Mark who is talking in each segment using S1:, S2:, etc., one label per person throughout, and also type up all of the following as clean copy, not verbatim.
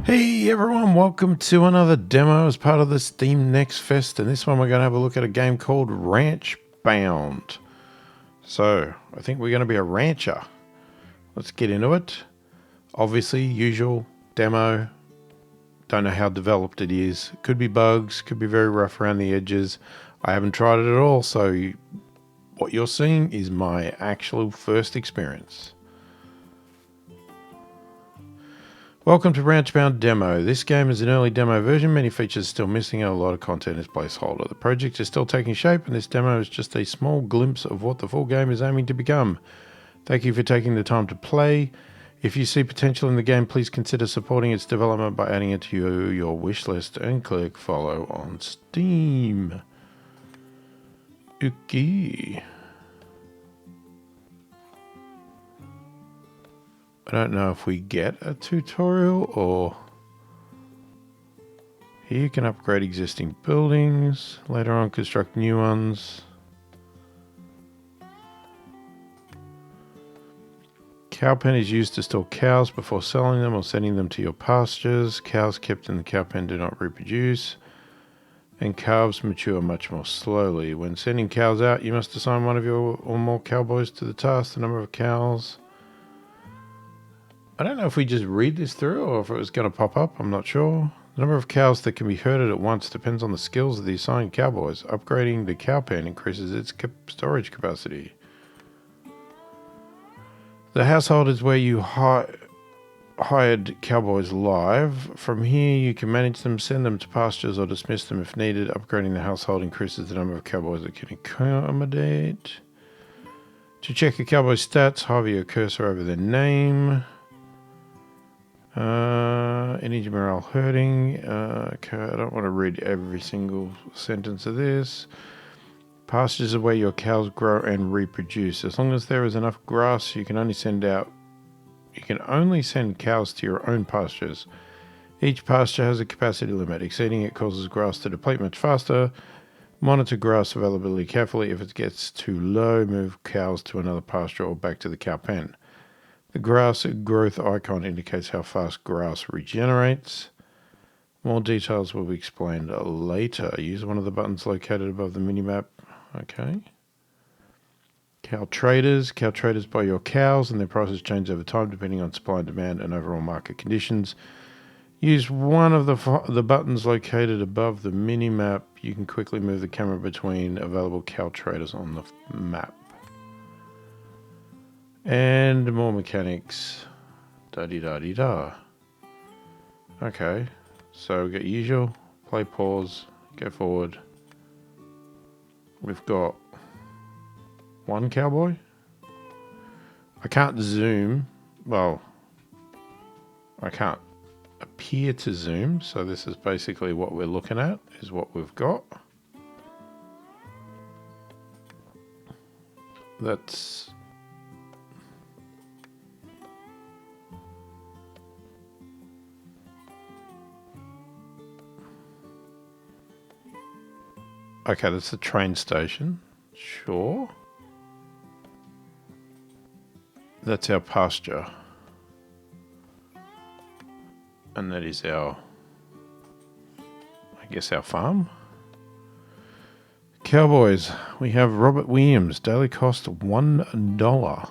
S1: Hey everyone, welcome to another demo as part of this Steam Next Fest, and this one we're going to have a look at a game called Ranchbound. So, I think we're going to be a rancher. Let's get into it. Obviously, usual demo. Don't know how developed it is. Could be bugs, could be very rough around the edges. I haven't tried it at all, so what you're seeing is my actual first experience. Welcome to Ranchbound Demo. This game is an early demo version. Many features still missing and a lot of content is placeholder. The project is still taking shape and this demo is just a small glimpse of what the full game is aiming to become. Thank you for taking the time to play. If you see potential in the game, please consider supporting its development by adding it to your wish list and click follow on Steam. Okay. I don't know if we get a tutorial or... Here you can upgrade existing buildings. Later on, construct new ones. Cow pen is used to store cows before selling them or sending them to your pastures. Cows kept in the cow pen do not reproduce. And calves mature much more slowly. When sending cows out, you must assign one of your or more cowboys to the task. The number of cows... I don't know if we just read this through or if it was going to pop up. I'm not sure. The number of cows that can be herded at once depends on the skills of the assigned cowboys. Upgrading the cow pen increases its storage capacity. The household is where you hired cowboys live. From here, you can manage them, send them to pastures, or dismiss them if needed. Upgrading the household increases the number of cowboys it can accommodate. To check a cowboy's stats, hover your cursor over their name. Energy morale hurting. Okay, I don't want to read every single sentence of this. Pastures are where your cows grow and reproduce. As long as there is enough grass, you can only send cows to your own pastures. Each pasture has a capacity limit. Exceeding it causes grass to deplete much faster. Monitor grass availability carefully. If it gets too low, move cows to another pasture or back to the cow pen. The grass growth icon indicates how fast grass regenerates. More details will be explained later. Use one of the buttons located above the minimap. Okay. Cow traders. Cow traders buy your cows and their prices change over time depending on supply and demand and overall market conditions. Use one of the buttons located above the minimap. You can quickly move the camera between available cow traders on the map. And more mechanics. Da-dee-da-dee-da. Okay. So we got usual. Play, pause, go forward. We've got one cowboy. I can't zoom. Well, I can't appear to zoom. So this is basically what we're looking at, is what we've got. That's... Okay, that's the train station. Sure. That's our pasture. And that is our, I guess, our farm. Cowboys. We have Robert Williams. Daily cost $1.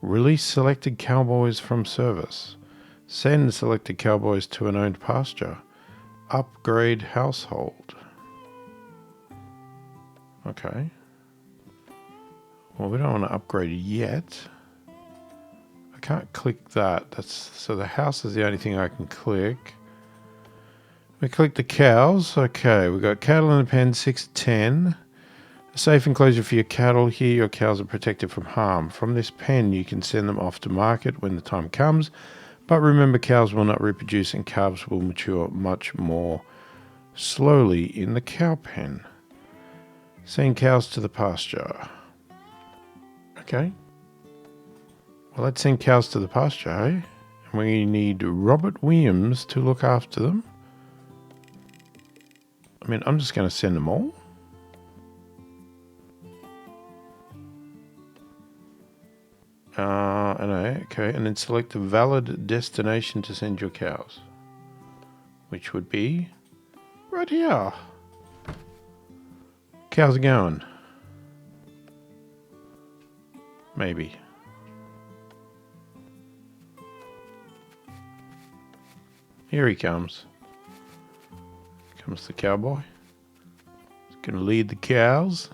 S1: Release selected cowboys from service. Send selected cowboys to an owned pasture. Upgrade household. Okay. Well, we don't want to upgrade yet. I can't click that. So the house is the only thing I can click. We click the cows. Okay, we've got cattle in the pen, 610. A safe enclosure for your cattle. Here your cows are protected from harm. From this pen you can send them off to market when the time comes. But remember, cows will not reproduce and calves will mature much more slowly in the cow pen. Send cows to the pasture. Okay. Well, let's send cows to the pasture, eh? And we need Robert Williams to look after them. I mean, I'm just going to send them all. Okay, and then select a valid destination to send your cows. which would be right here. Cows are going. Maybe. Here he comes. Comes the cowboy. He's gonna lead the cows.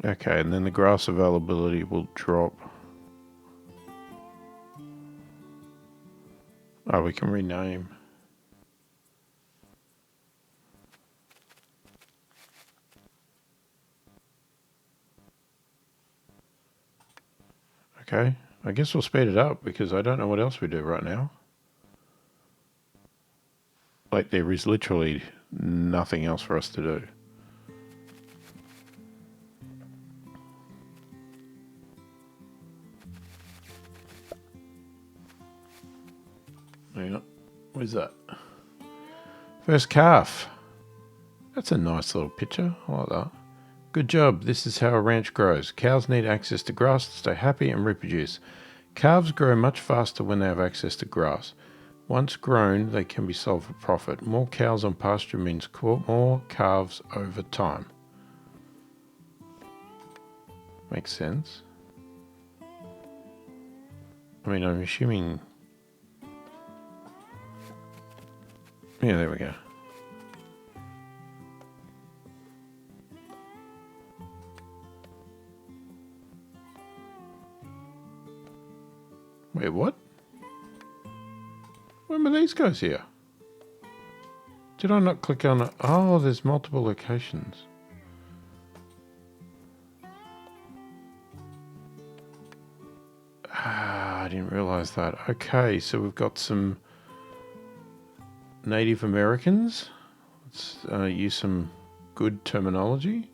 S1: Okay, and then the grass availability will drop. Oh, we can rename. Okay, I guess we'll speed it up because I don't know what else we do right now. Like, there is literally nothing else for us to do. Yeah, where's that? First calf. That's a nice little picture. I like that. Good job. This is how a ranch grows. Cows need access to grass to stay happy and reproduce. Calves grow much faster when they have access to grass. Once grown, they can be sold for profit. More cows on pasture means more calves over time. Makes sense. I mean, I'm assuming... Yeah, there we go. Wait, what? When were these guys here? Did I not click on it? Oh, there's multiple locations. Ah, I didn't realize that. Okay, so we've got some Native Americans. Let's use some good terminology.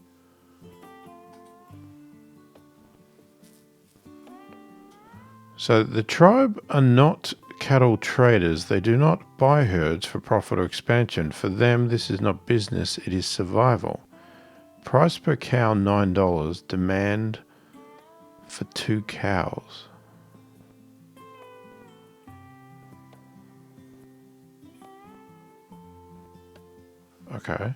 S1: So the tribe are not cattle traders. They do not buy herds for profit or expansion. For them, this is not business, it is survival. Price per cow $9. Demand for 2 cows. Okay.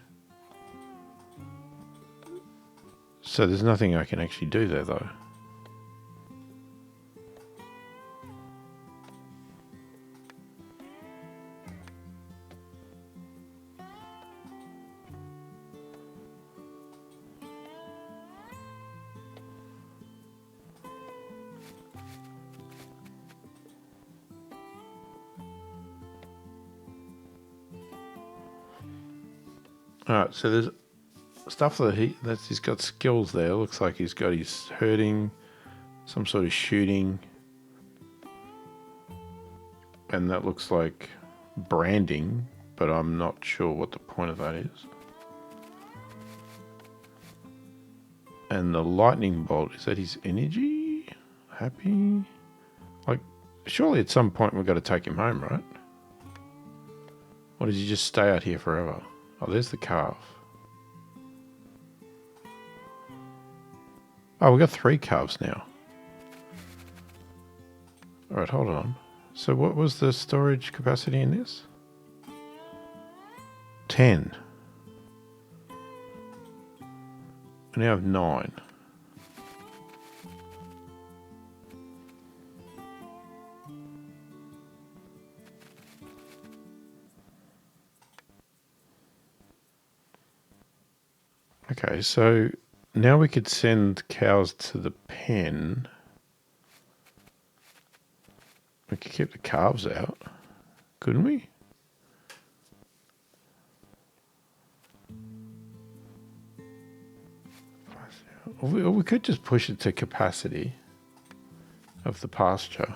S1: So there's nothing I can actually do there though. Alright, so there's stuff that he's got skills there. Looks like he's got his herding, some sort of shooting, and that looks like branding, but I'm not sure what the point of that is. And the lightning bolt, is that his energy? Happy? Like, surely at some point we've got to take him home, right? Or does he just stay out here forever? Oh, there's the calf. Oh, we've got 3 calves now. Alright, hold on. So what was the storage capacity in this? 10. We now have 9. Okay, so now we could send cows to the pen. We could keep the calves out, couldn't we? Or we could just push it to capacity of the pasture.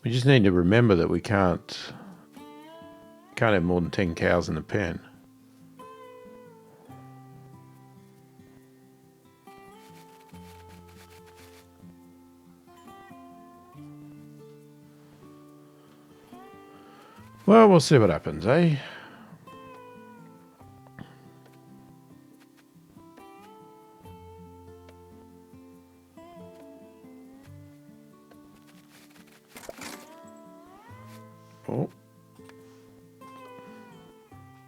S1: We just need to remember that we can't have more than 10 cows in the pen. Well, we'll see what happens, eh? Oh.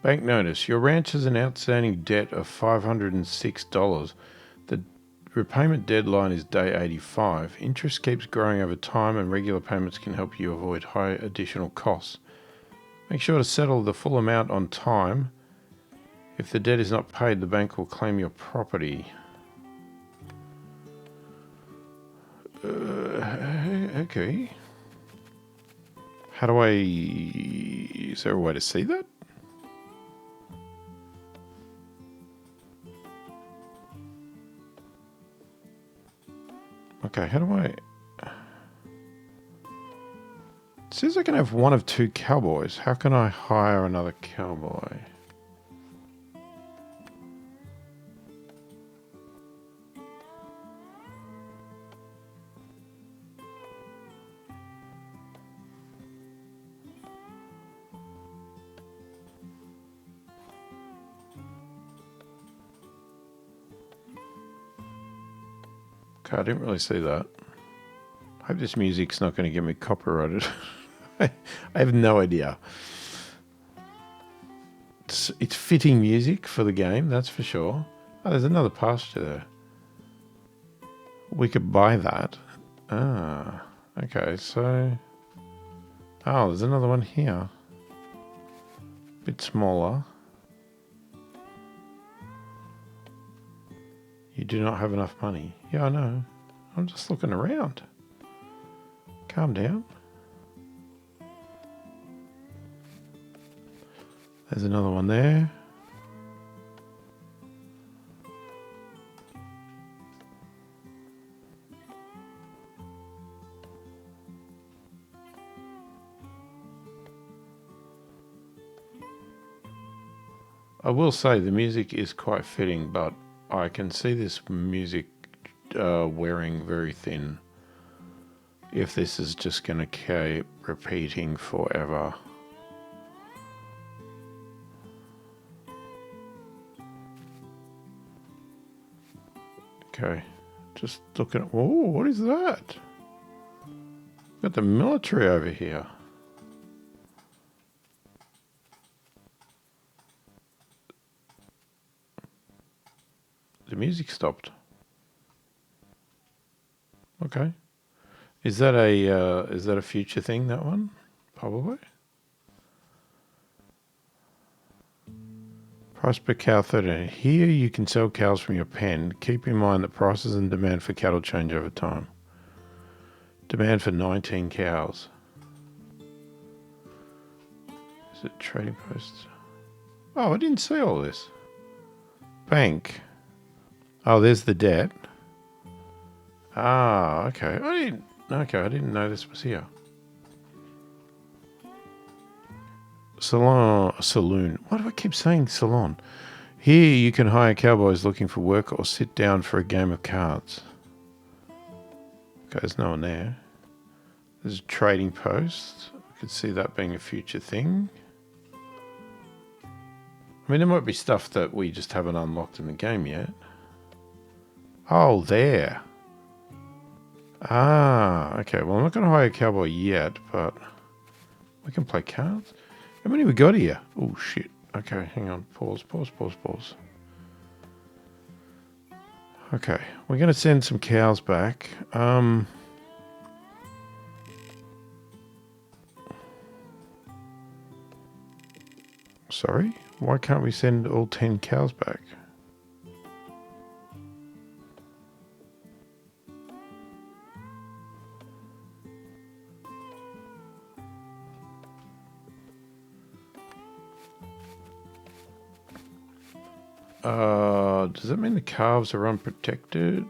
S1: Bank notice. Your ranch has an outstanding debt of $506. The repayment deadline is day 85. Interest keeps growing over time and regular payments can help you avoid high additional costs. Make sure to settle the full amount on time. If the debt is not paid, the bank will claim your property. Okay. How do I... Is there a way to see that? Okay, how do I... It says I can have one of two cowboys. How can I hire another cowboy? Okay, I didn't really see that. I hope this music's not going to get me copyrighted. I have no idea. It's fitting music for the game, that's for sure. Oh, there's another pasture there. We could buy that. Ah, okay, so... Oh, there's another one here. Bit smaller. You do not have enough money. Yeah, I know. I'm just looking around. Calm down. There's another one there. I will say the music is quite fitting, but I can see this music wearing very thin if this is just going to keep repeating forever. Okay, just looking at... Whoa, what is that? Got the military over here. The music stopped. Okay. Is that a future thing, that one? Probably. Price per cow 13. Here you can sell cows from your pen. Keep in mind that prices and demand for cattle change over time. Demand for 19 cows. Is it trading posts? Oh, I didn't see all this. Bank. Oh, there's the debt. Ah, okay. I didn't know this was here. Saloon. Why do I keep saying salon? Here you can hire cowboys looking for work or sit down for a game of cards. Okay, there's no one there. There's a trading post. I could see that being a future thing. I mean, there might be stuff that we just haven't unlocked in the game yet. Oh, there. Ah, okay. Well, I'm not going to hire a cowboy yet, but we can play cards. How many we got here? Oh, shit. Okay, hang on. Pause. Okay, we're going to send some cows back. Sorry? Why can't we send all 10 cows back? Does that mean the calves are unprotected?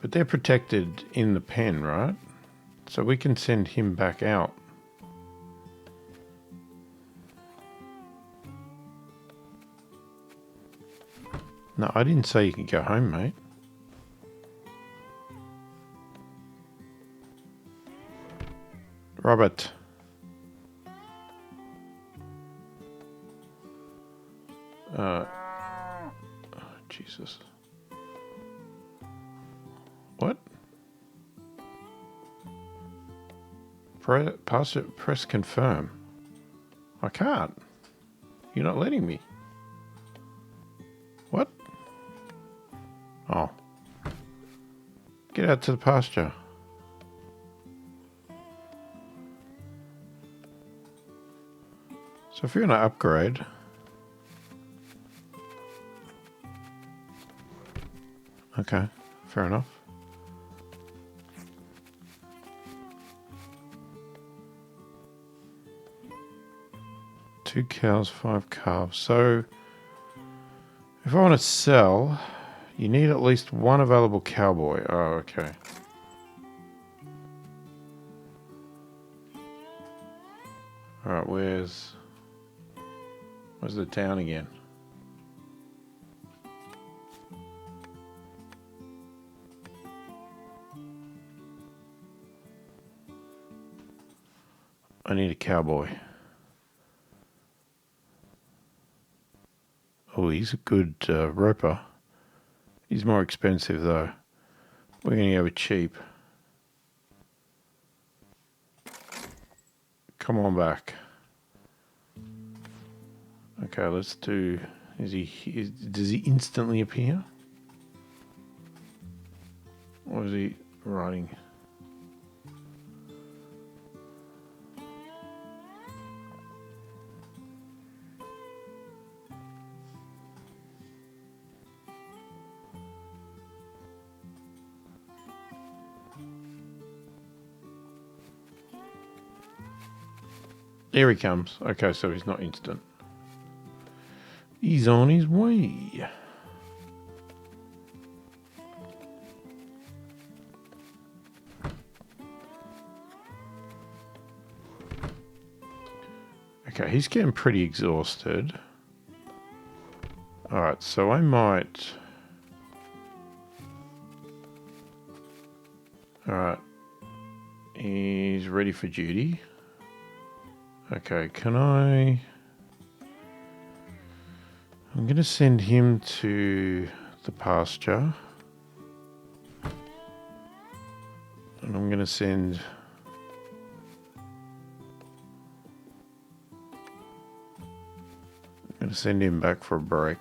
S1: But they're protected in the pen, right? So we can send him back out. No, I didn't say you could go home, mate. Robert. Oh, Jesus. What? Press confirm. I can't. You're not letting me. What? Oh. Get out to the pasture. So if you're going to upgrade... Okay, fair enough. Two cows, 5 calves. So if I want to sell, you need at least one available cowboy. Oh, okay. Alright, where's the town again? I need a cowboy. Oh, he's a good roper. He's more expensive though. We're going to go with cheap. Come on back. Okay, let's do... does he instantly appear? Or is he riding? Here he comes. Okay, so he's not instant. He's on his way. Okay, he's getting pretty exhausted. Alright, so I might... Alright. He's ready for duty. Okay, can I... I'm going to send him to the pasture. And I'm going to send... I'm going to send him back for a break.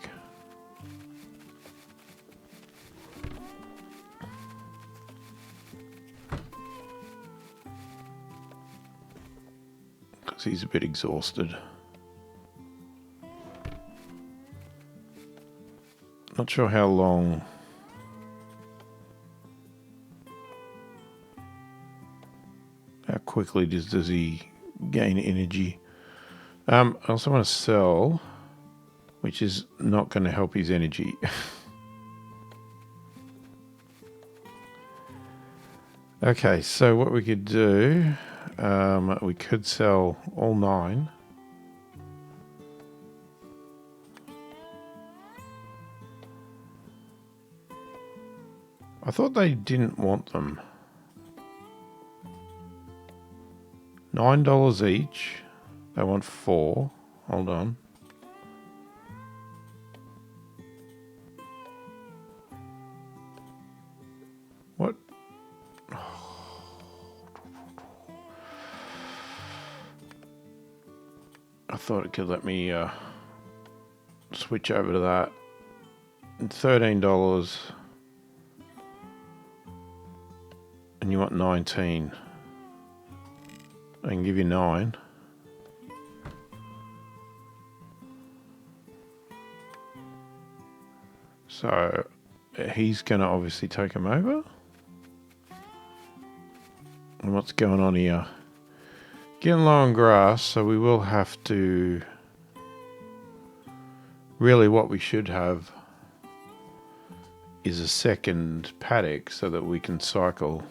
S1: Because he's a bit exhausted. Not sure how long... How quickly does he gain energy? I also want to sell, which is not going to help his energy. Okay, so what we could do, we could sell all 9. I thought they didn't want them. $9 each. They want 4. Hold on. What? I thought it could let me switch over to that. $13. And you want 19. I can give you 9. So he's going to obviously take him over. And what's going on here? Getting low on grass, so we will have to... Really what we should have is a second paddock so that we can cycle.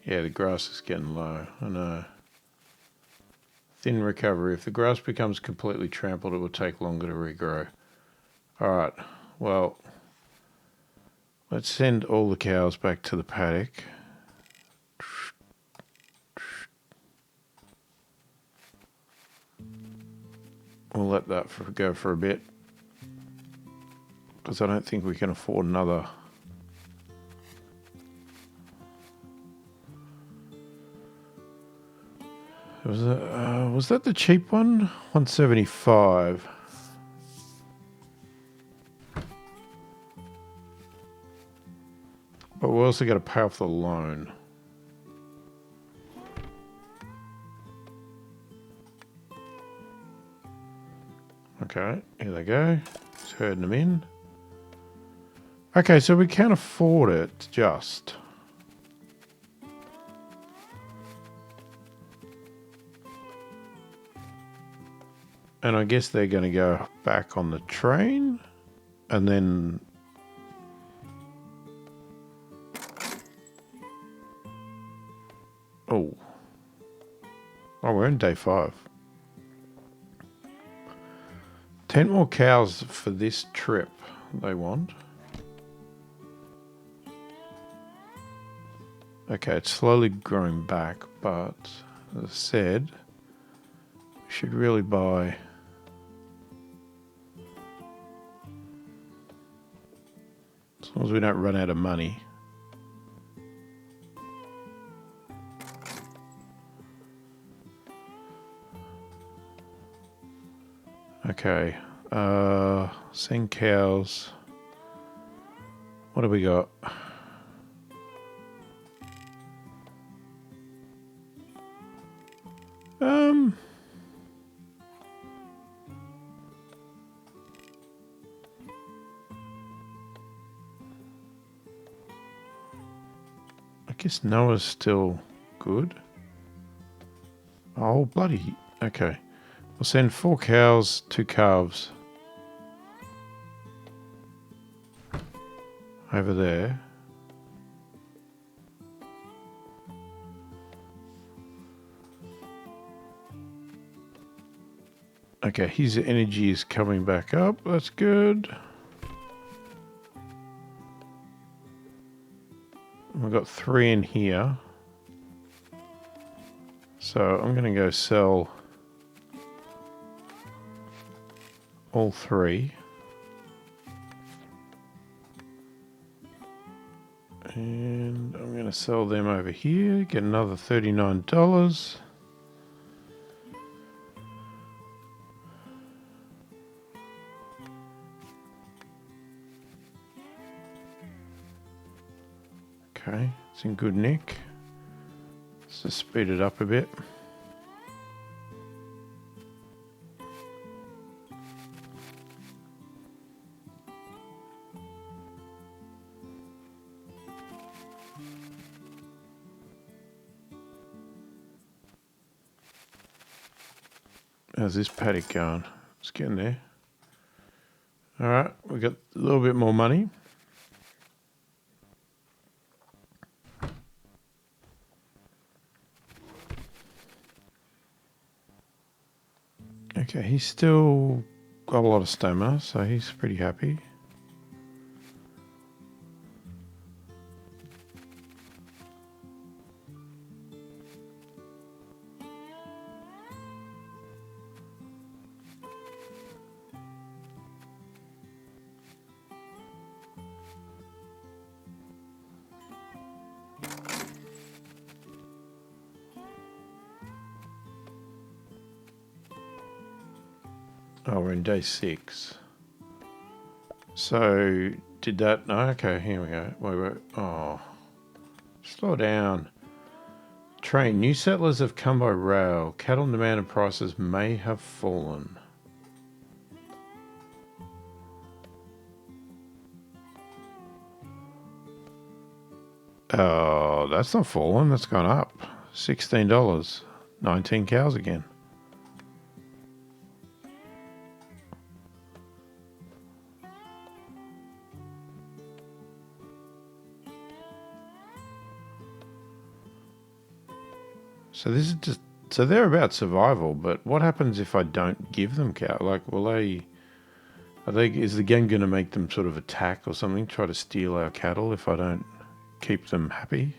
S1: Yeah, the grass is getting low. I know. Thin recovery. If the grass becomes completely trampled, it will take longer to regrow. Alright, well, let's send all the cows back to the paddock. we'll let that go for a bit, because I don't think we can afford another. Was that the cheap one? 175. But we also got to pay off the loan. Okay, here they go. Just herding them in. Okay, so we can afford it, just. And I guess they're going to go back on the train. And then... Oh, we're in day 5. 10 more cows for this trip, they want. Okay, it's slowly growing back, but as I said, we should really buy... As long as we don't run out of money. Okay, send cows. What do we got? I guess Noah's still good. Oh, bloody, okay. We'll send 4 cows, 2 calves over there. Okay, his energy is coming back up. That's good. We've got 3 in here. So I'm going to go sell all 3. And I'm going to sell them over here, get another $39. Okay, it's in good nick. Let's just speed it up a bit. How's this paddock going? It's getting there. All right, we got a little bit more money. Okay, he's still got a lot of stamina, so he's pretty happy. Oh, we're in day 6. So, did that... No, okay, here we go. Wait. Oh. Slow down. Train. New settlers have come by rail. Cattle demand and prices may have fallen. Oh, that's not fallen. That's gone up. $16. 19 cows again. So this is just... So they're about survival, but what happens if I don't give them cow? Like, will they... Is the gang going to make them sort of attack or something? Try to steal our cattle if I don't keep them happy?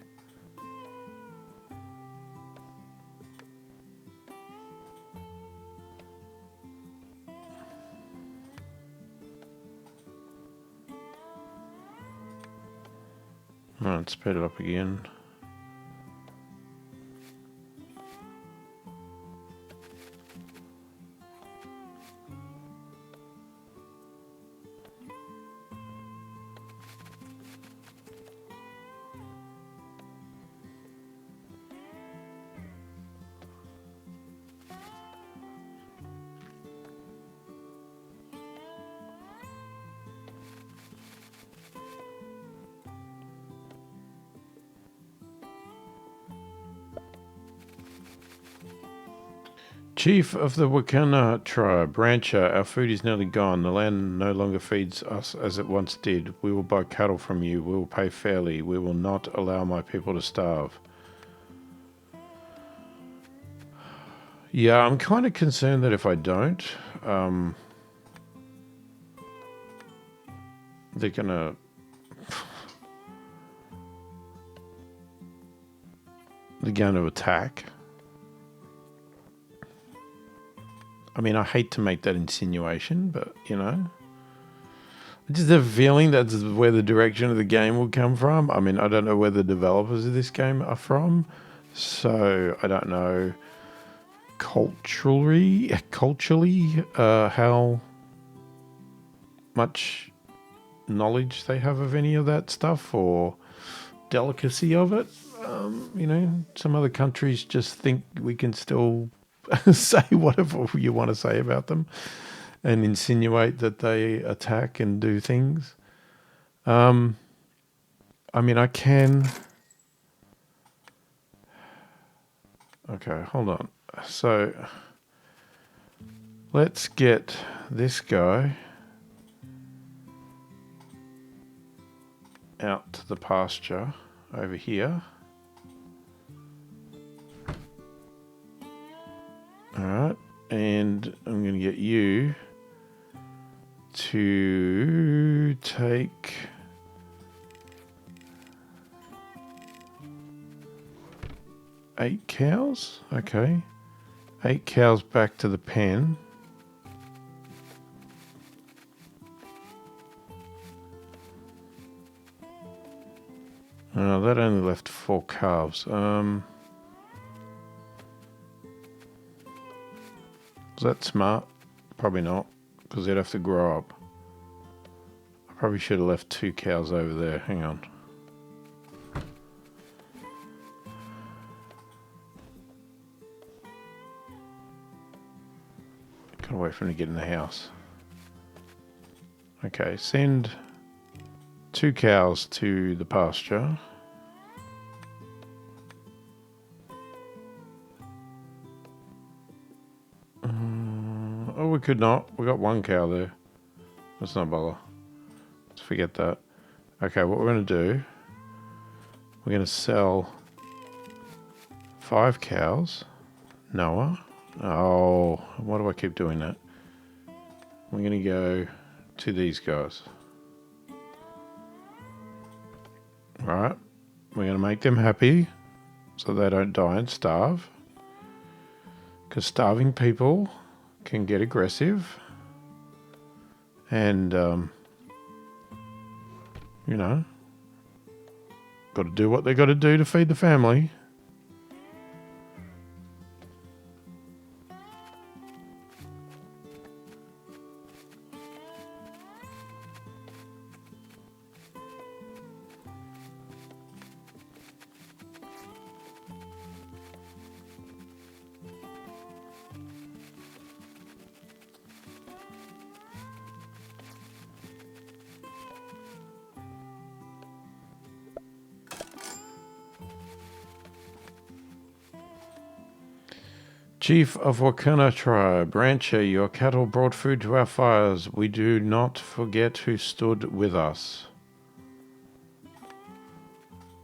S1: Right, speed it up again. Chief of the Wakana tribe, rancher, our food is nearly gone. The land no longer feeds us as it once did. We will buy cattle from you. We will pay fairly. We will not allow my people to starve. Yeah, I'm kind of concerned that if I don't, they're gonna... they're going to attack. I mean, I hate to make that insinuation, but, you know. I just have a feeling that's where the direction of the game will come from. I mean, I don't know where the developers of this game are from. So, I don't know culturally how much knowledge they have of any of that stuff or delicacy of it. You know, some other countries just think we can still say whatever you want to say about them and insinuate that they attack and do things. I mean, I can... Okay, hold on. So, let's get this guy out to the pasture over here. Alright, and I'm going to get you to take 8 cows. Okay, 8 cows back to the pen. That only left 4 calves. Is that smart? Probably not, because they'd have to grow up. I probably should have left 2 cows over there. Hang on. Gotta wait for him to get in the house. Okay, send 2 cows to the pasture. Oh, we could not. We got 1 cow there. Let's not bother. Let's forget that. Okay, what we're going to do, we're going to sell 5 cows. Noah. Oh, why do I keep doing that? We're going to go to these guys. Right. We're going to make them happy so they don't die and starve. Because starving people can get aggressive. And, you know, got to do what they got to do to feed the family. Chief of Wakana tribe, rancher, your cattle brought food to our fires. We do not forget who stood with us.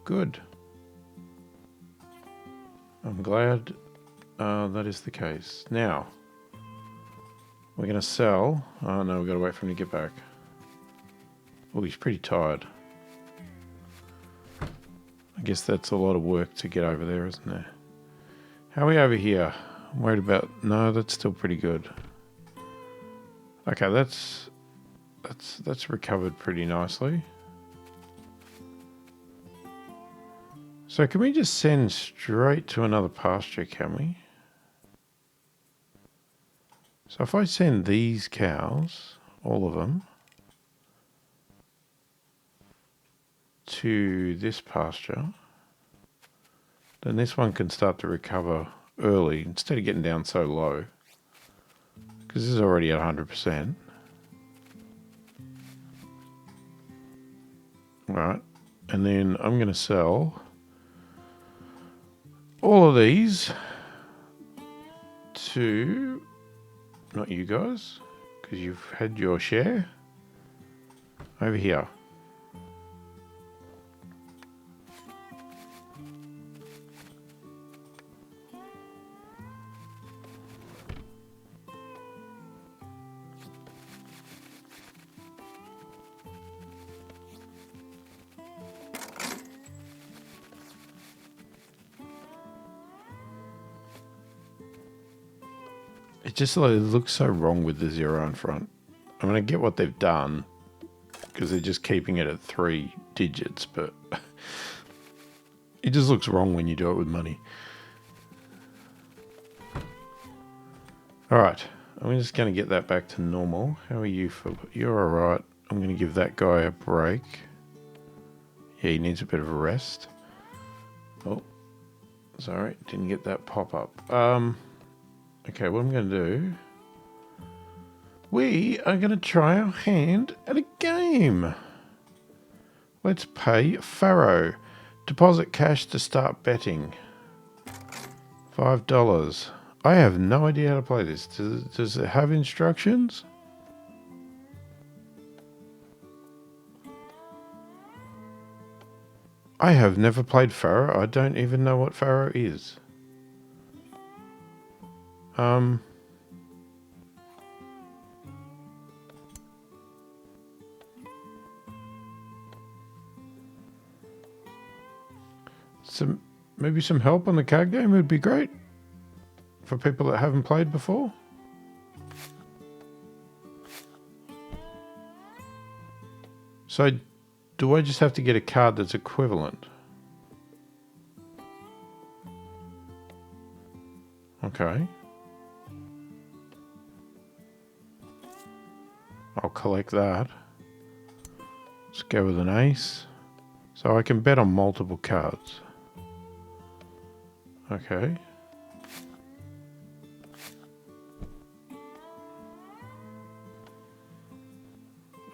S1: Good. I'm glad that is the case. Now, we're going to sell... Oh no, we've got to wait for him to get back. Oh, he's pretty tired. I guess that's a lot of work to get over there, isn't there? How are we over here? I'm worried about... No, that's still pretty good. Okay, that's recovered pretty nicely. So can we just send straight to another pasture, can we? So if I send these cows, all of them, to this pasture, then this one can start to recover early instead of getting down so low. Because this is already at 100%. Right. And then I'm going to sell all of these to, not you guys, because you've had your share, over here. It just looks so wrong with the 0 in front. I mean, I get what they've done because they're just keeping it at 3 digits, but it just looks wrong when you do it with money. All right, I'm just going to get that back to normal. How are you, Philip? You're all right. I'm going to give that guy a break. Yeah, he needs a bit of a rest. Oh, sorry, didn't get that pop up. Okay, what I'm going to do, we are going to try our hand at a game. Let's pay Faro. Deposit cash to start betting. $5. I have no idea how to play this. Does it have instructions? I have never played Faro. I don't even know what Faro is. Maybe some help on the card game would be great for people that haven't played before. So, do I just have to get a card that's equivalent? Okay. I'll collect that. Let's go with an ace. So I can bet on multiple cards. Okay.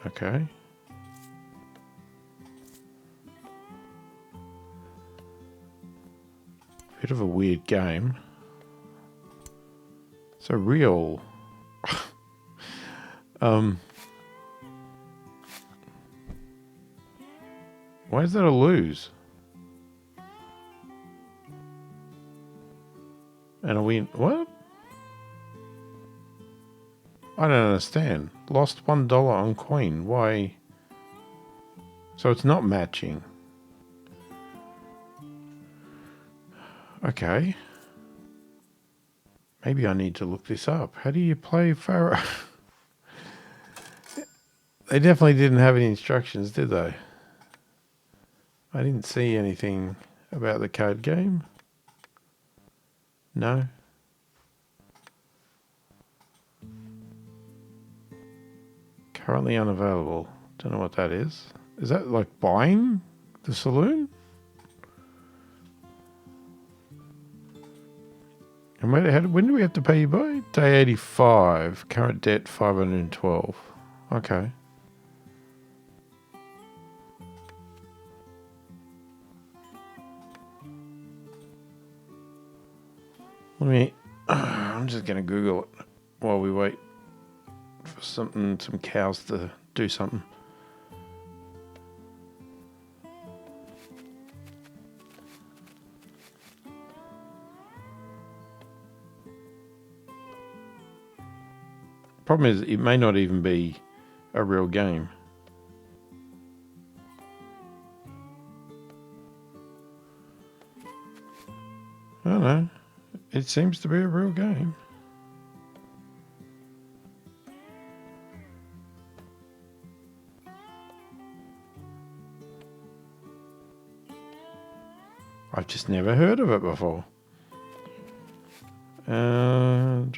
S1: Okay. Bit of a weird game. It's a real... Why is that a lose? And a win. What? I don't understand. Lost $1 on queen. Why? So it's not matching. Okay. Maybe I need to look this up. How do you play Faro? They definitely didn't have any instructions, did they? I didn't see anything about the card game. No. Currently unavailable. Don't know what that is. Is that like buying the saloon? And when do we have to pay you by? Day 85. Current debt 512. Okay. I'm just going to Google it while we wait for some cows to do something. Problem is, it may not even be a real game. I don't know. It seems to be a real game. I've just never heard of it before. It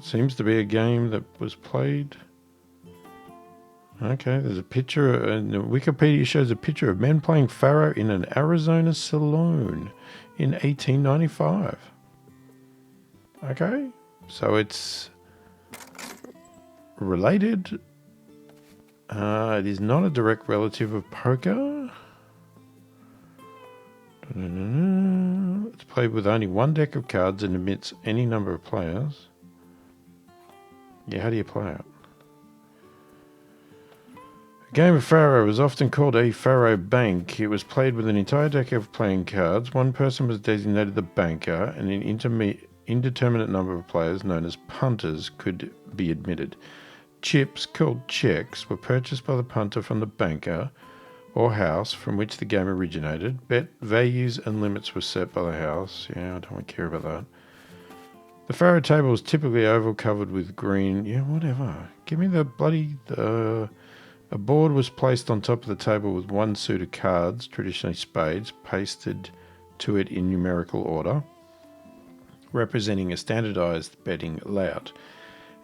S1: seems to be a game that was played. Okay, there's a picture, and Wikipedia shows a picture of men playing Faro in an Arizona saloon in 1895. Okay, so it's related. It is not a direct relative of poker. It's played with only one deck of cards and admits any number of players. Yeah, how do you play it? A game of Faro was often called a Faro bank. It was played with an entire deck of playing cards. One person was designated the banker, and an indeterminate number of players, known as punters, could be admitted. Chips, called checks, were purchased by the punter from the banker or house from which the game originated. Bet values and limits were set by the house. Yeah, I don't really care about that. The Faro table was typically oval, covered with green. Yeah, whatever. Give me the bloody... A board was placed on top of the table with one suit of cards, traditionally spades, pasted to it in numerical order, representing a standardized betting layout.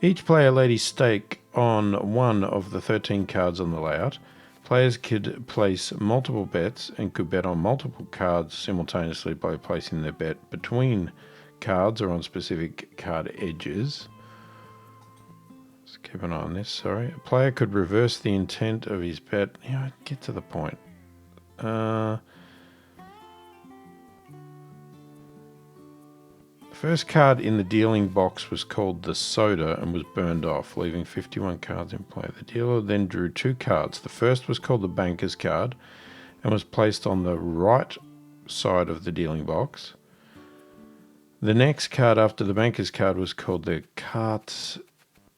S1: Each player laid his stake on one of the 13 cards on the layout. Players could place multiple bets and could bet on multiple cards simultaneously by placing their bet between cards or on specific card edges. Let's keep an eye on this, sorry. A player could reverse the intent of his bet. Yeah, get to the point. The first card in the dealing box was called the soda and was burned off, leaving 51 cards in play. The dealer then drew two cards. The first was called the banker's card and was placed on the right side of the dealing box. The next card after the banker's card was called the carte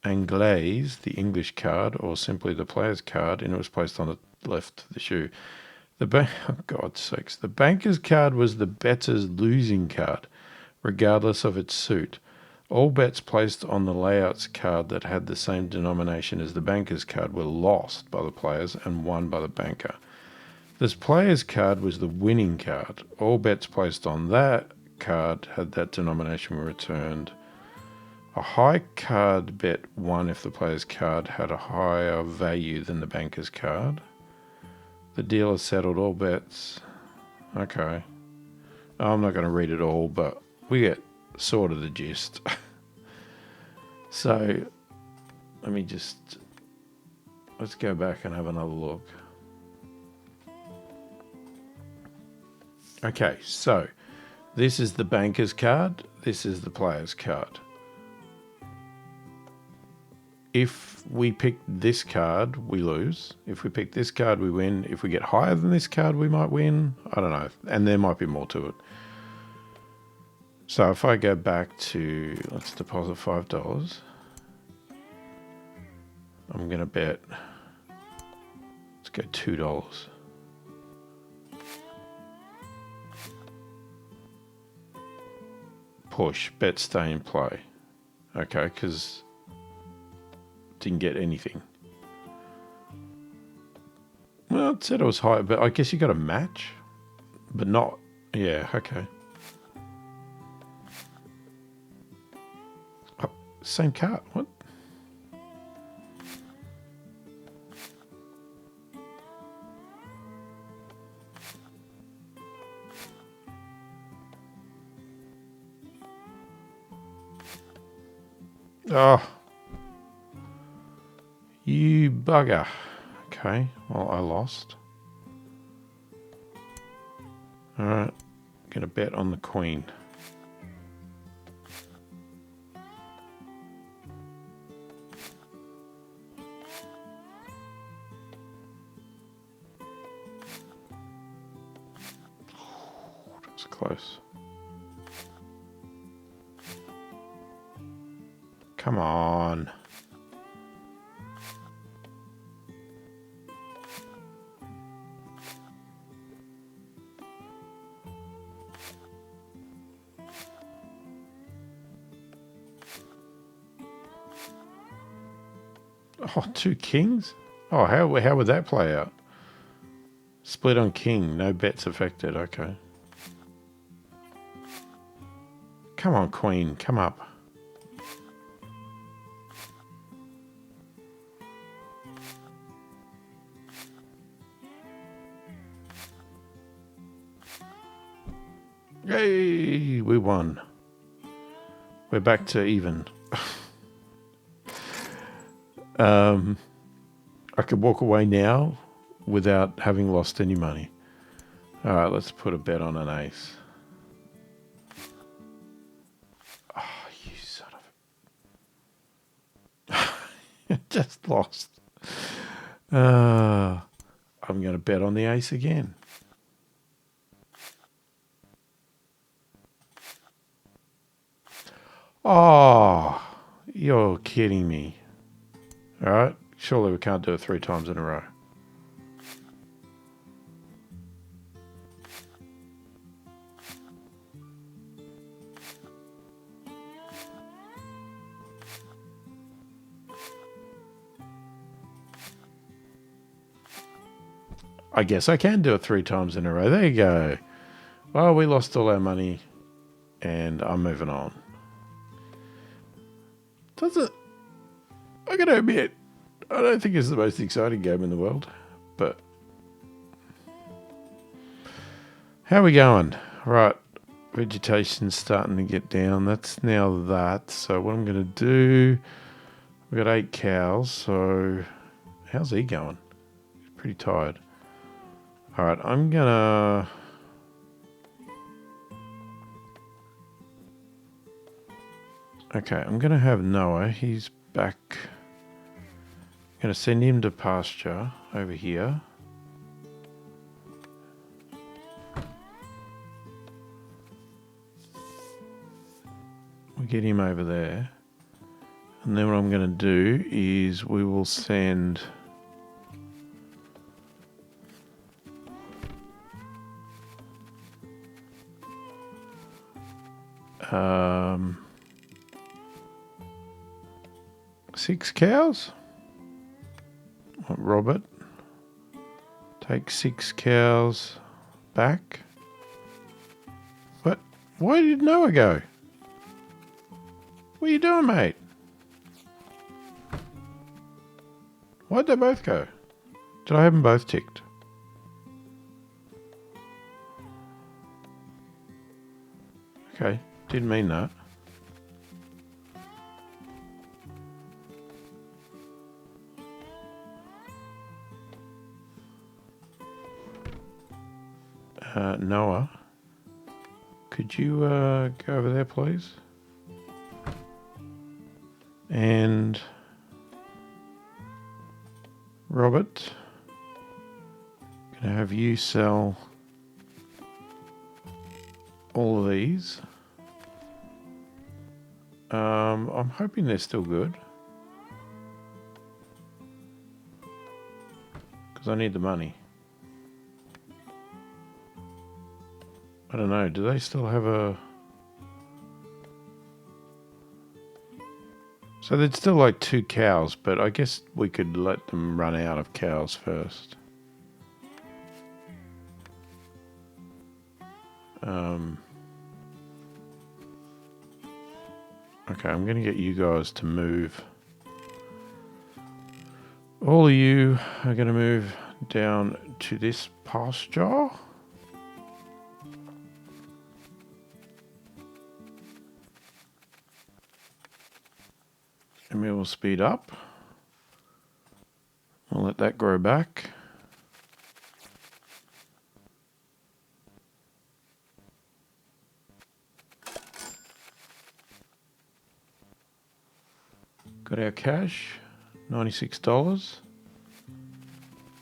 S1: anglaise, the English card, or simply the player's card, and it was placed on the left of the shoe. Oh, God's sakes. The banker's card was the bettor's losing card, regardless of its suit. All bets placed on the layout's card that had the same denomination as the banker's card were lost by the players and won by the banker. This player's card was the winning card. All bets placed on that card had that denomination were returned. A high card bet won if the player's card had a higher value than the banker's card. The dealer settled all bets. Okay. I'm not going to read it all, but we get sort of the gist. So, let's go back and have another look. Okay, so this is the banker's card. This is the player's card. If we pick this card, we lose. If we pick this card, we win. If we get higher than this card, we might win. I don't know. And there might be more to it. So if I go back to, let's deposit $5. I'm going to bet, let's go $2. Push, bet, stay in play. Okay, because didn't get anything. Well, it said it was high, but I guess you got a match, but not, yeah, okay. Oh, same card, what? Oh. You bugger. Okay, well, I lost. Alright, gonna bet on the queen. That's close. Come on. Oh, two kings? Oh, how would that play out? Split on king, no bets affected. Okay. come on, Queen, come up. Yay, we won. We're back to even. I could walk away now without having lost any money. All right, let's put a bet on an ace. Oh, you son of a... Just lost. I'm going to bet on the ace again. Oh, you're kidding me. All right, surely we can't do it 3 times in a row. I guess I can do it 3 times in a row. There you go. Well, we lost all our money and I'm moving on. I gotta admit, I don't think it's the most exciting game in the world, but how are we going? Right, vegetation's starting to get down. That's now that. So what I'm gonna do, we've got 8 cows, so how's he going? He's pretty tired. All right, I'm gonna... Okay, I'm gonna have Noah. He's back. I'm gonna send him to pasture over here. We'll get him over there. And then what I'm gonna do is we will send... six cows. Robert, take 6 cows back. What? Why did Noah go? What are you doing, mate? Why'd they both go? Did I have them both ticked? Okay, didn't mean that. Noah, could you go over there, please? And Robert, gonna have you sell all of these. I'm hoping they're still good, because I need the money. I don't know, do they still have a... So there's still like 2 cows, but I guess we could let them run out of cows first. Okay, I'm going to get you guys to move. All of you are going to move down to this pasture. And we will speed up. We'll let that grow back. Got our cash, $96.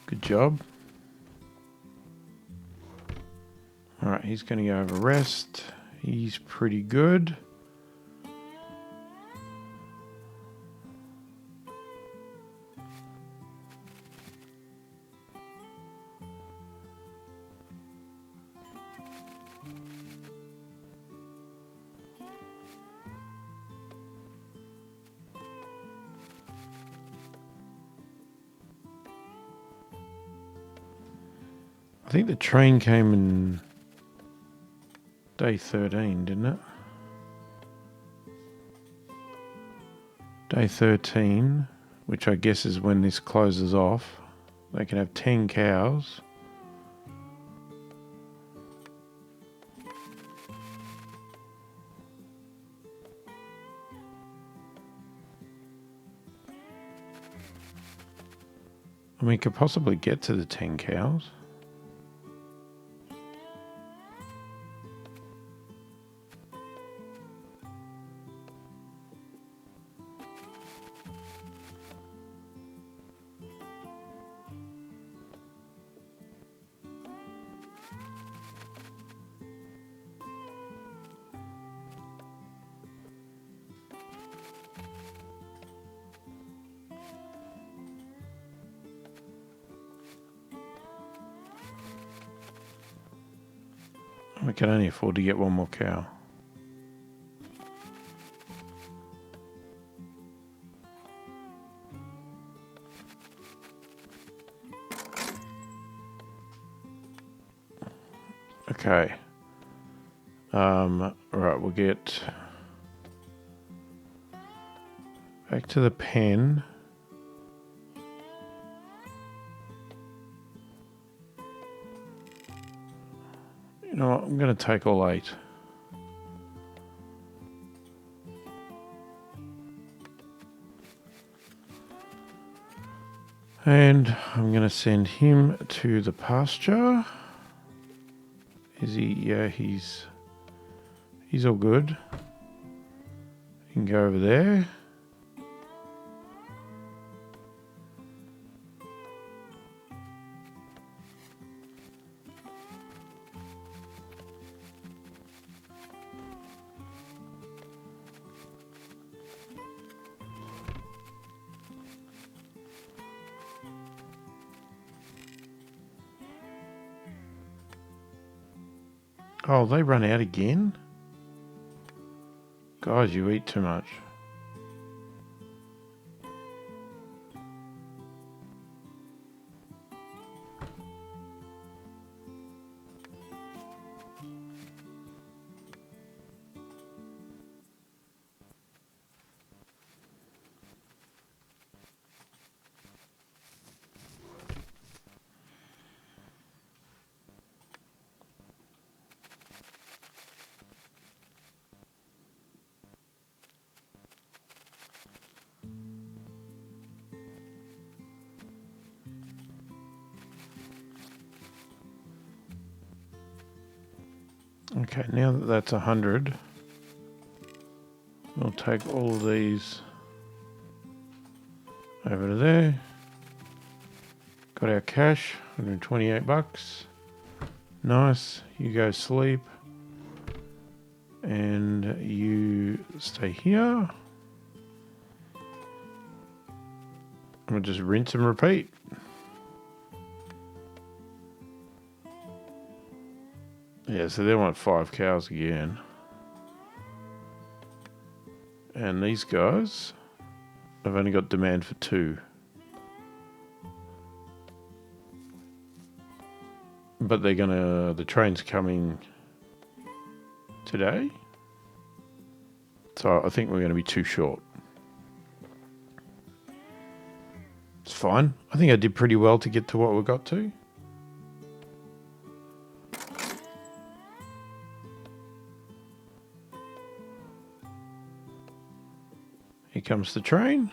S1: Good job. All right, he's going to go over rest. He's pretty good. I think the train came in day 13, didn't it? Day 13, which I guess is when this closes off. They can have 10 cows. And we could possibly get to the 10 cows. We can only afford to get one more cow. Okay. Right, we'll get back to the pen. You know what, I'm going to take all 8. And I'm going to send him to the pasture. Is he? Yeah, he's all good. You can go over there. Oh, they run out again? Guys, you eat too much. Okay, now that that's 100, we'll take all of these over to there. Got our cash, 128 bucks. Nice, you go sleep. And you stay here. We'll just rinse and repeat. Yeah, so they want 5 cows again. And these guys have only got demand for 2. But they're gonna, the train's coming today. So I think we're gonna be too short. It's fine. I think I did pretty well to get to what we got to. Here comes the train.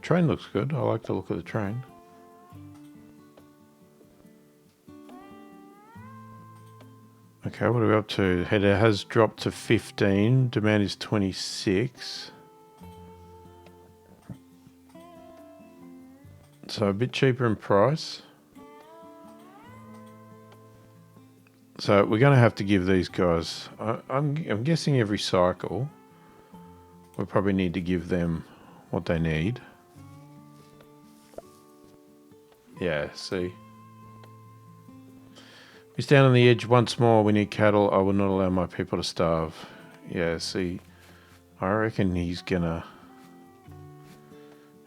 S1: Train looks good. I like the look of the train. Okay, what are we up to? Header has dropped to 15. Demand is 26. So a bit cheaper in price. So we're going to have to give these guys... I'm guessing every cycle we probably need to give them what they need. Yeah, see. We stand on the edge once more. We need cattle. I will not allow my people to starve. Yeah, see. I reckon he's gonna...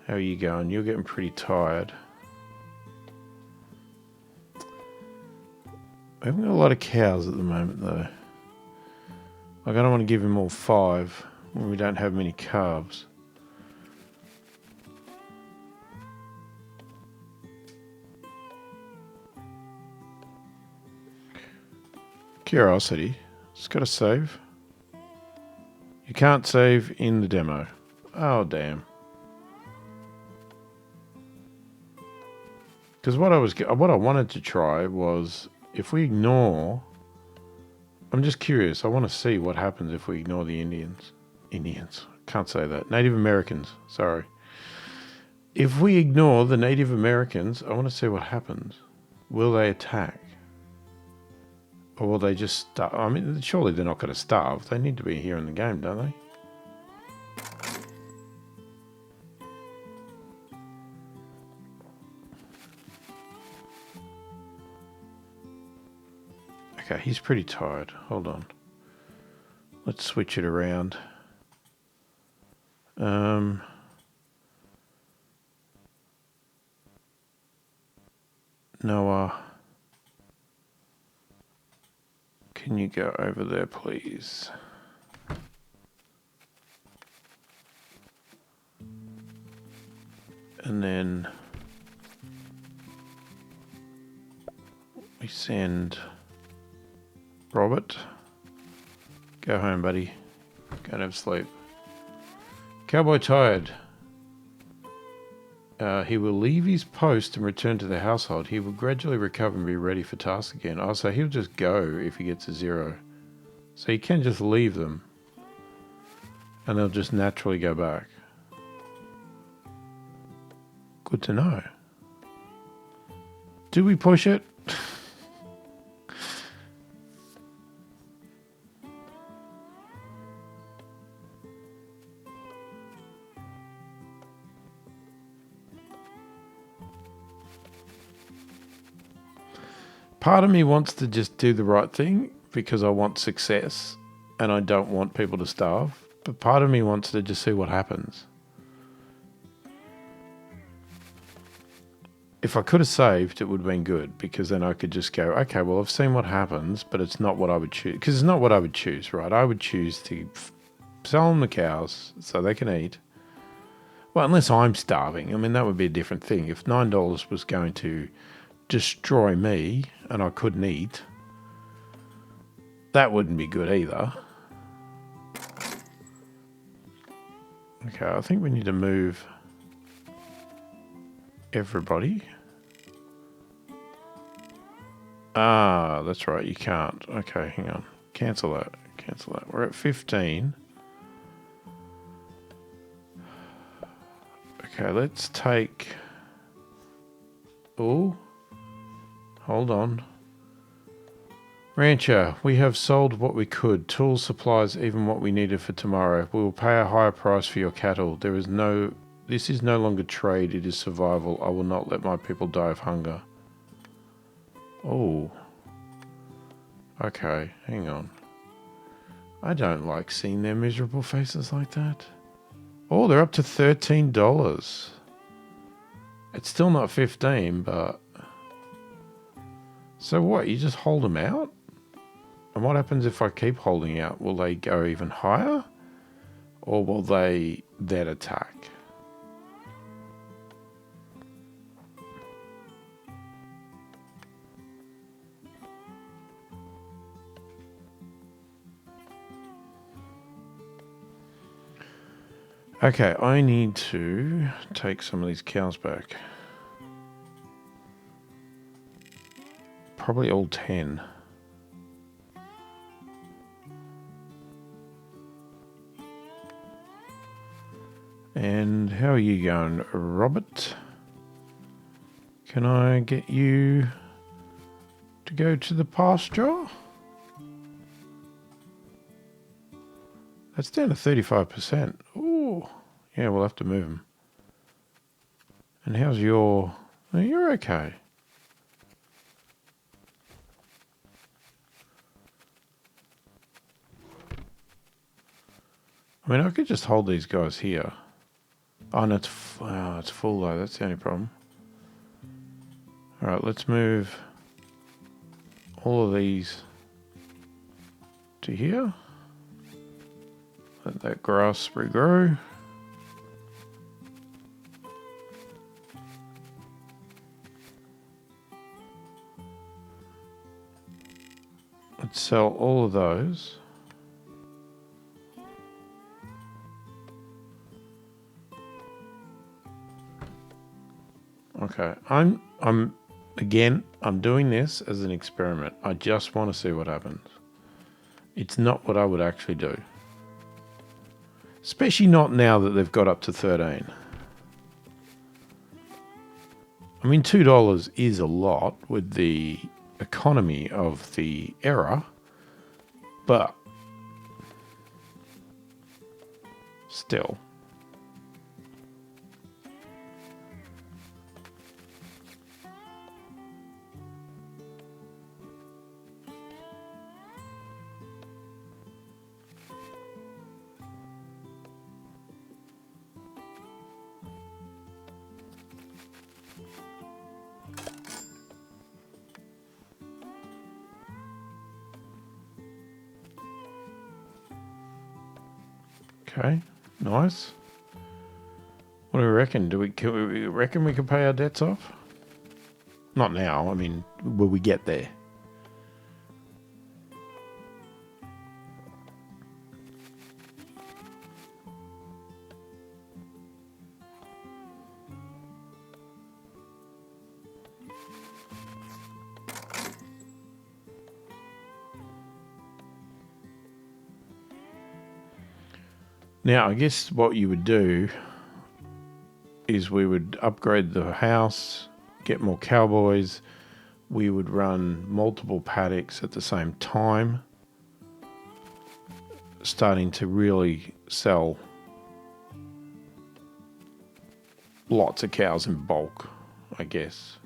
S1: How are you going? You're getting pretty tired. We haven't got a lot of cows at the moment, though. Like, I don't want to give him all 5 when we don't have many calves. Curiosity. It's got to save. You can't save in the demo. Oh, damn. Because what I wanted to try was if we ignore... I'm just curious. I want to see what happens if we ignore the Indians. Indians. Can't say that. Native Americans. Sorry. If we ignore the Native Americans, I want to see what happens. Will they attack? Or will they just starve? I mean, surely they're not going to starve. They need to be here in the game, don't they? Okay, he's pretty tired. Hold on. Let's switch it around. Noah, can you go over there, please? And then we send Robert. Go home, buddy. Go and have sleep. Cowboy tired. He will leave his post and return to the household. He will gradually recover and be ready for tasks again. Oh, so he'll just go if he gets a 0. So you can just leave them. And they'll just naturally go back. Good to know. Do we push it? Part of me wants to just do the right thing because I want success and I don't want people to starve. But part of me wants to just see what happens. If I could have saved, it would have been good because then I could just go, okay, well, I've seen what happens, but it's not what I would choose. Because it's not what I would choose, right? I would choose to sell them the cows so they can eat. Well, unless I'm starving. I mean, that would be a different thing. If $9 was going to destroy me and I couldn't eat, that wouldn't be good either. Okay, I think we need to move everybody. Ah, that's right, you can't. Okay, hang on. Cancel that. Cancel that. We're at 15. Okay, let's take... Oh, hold on. Rancher, we have sold what we could. Tools, supplies, even what we needed for tomorrow. We will pay a higher price for your cattle. This is no longer trade, it is survival. I will not let my people die of hunger. Oh. Okay, hang on. I don't like seeing their miserable faces like that. Oh, they're up to $13. It's still not 15, but... So what, you just hold them out? And what happens if I keep holding out? Will they go even higher? Or will they then attack? Okay, I need to take some of these cows back. Probably all 10. And how are you going, Robert? Can I get you to go to the pasture? That's down to 35%. Ooh, yeah, we'll have to move him. And how's your... Oh, you're okay. I mean, I could just hold these guys here. Oh, no, it's full though. That's the only problem. All right, let's move all of these to here. Let that grass regrow. I'd sell all of those. Okay, I'm doing this as an experiment. I just want to see what happens. It's not what I would actually do. Especially not now that they've got up to 13. I mean, $2 is a lot with the economy of the era, but still. Okay, nice. What do we reckon? Can we reckon we can pay our debts off? Not now. I mean, will we get there? Now, I guess what you would do is we would upgrade the house, get more cowboys. We would run multiple paddocks at the same time, starting to really sell lots of cows in bulk, I guess.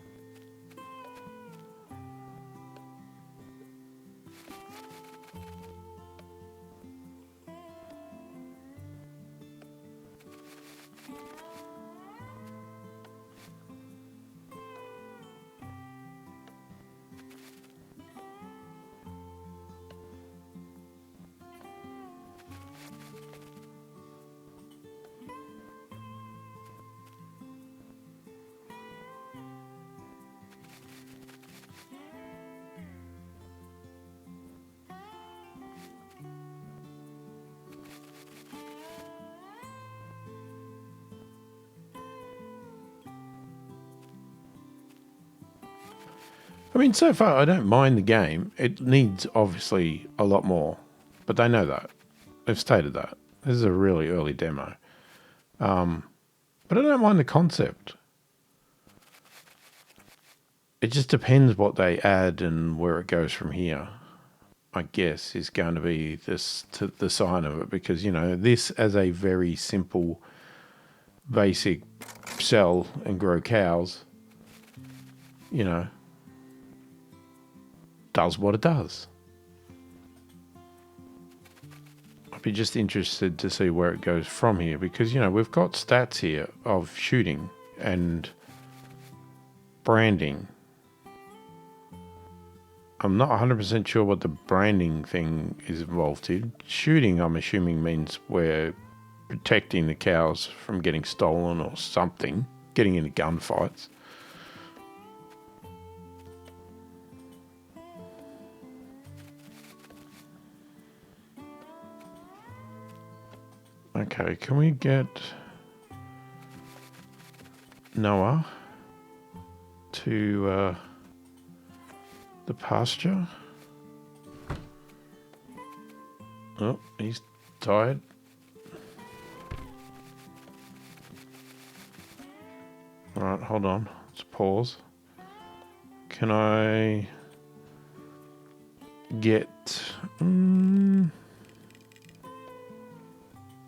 S1: I mean, so far, I don't mind the game. It needs, obviously, a lot more. But they know that. They've stated that. This is a really early demo. But I don't mind the concept. It just depends what they add and where it goes from here, I guess, is going to be the sign of it. Because, this as a very simple, basic sell and grow cows, does what it does. I'd be just interested to see where it goes from here because, we've got stats here of shooting and branding. I'm not 100% sure what the branding thing is involved in. Shooting, I'm assuming, means we're protecting the cows from getting stolen or something, getting into gunfights. Okay, can we get Noah to the pasture? Oh, he's tired. All right, hold on. Let's pause. Can I get...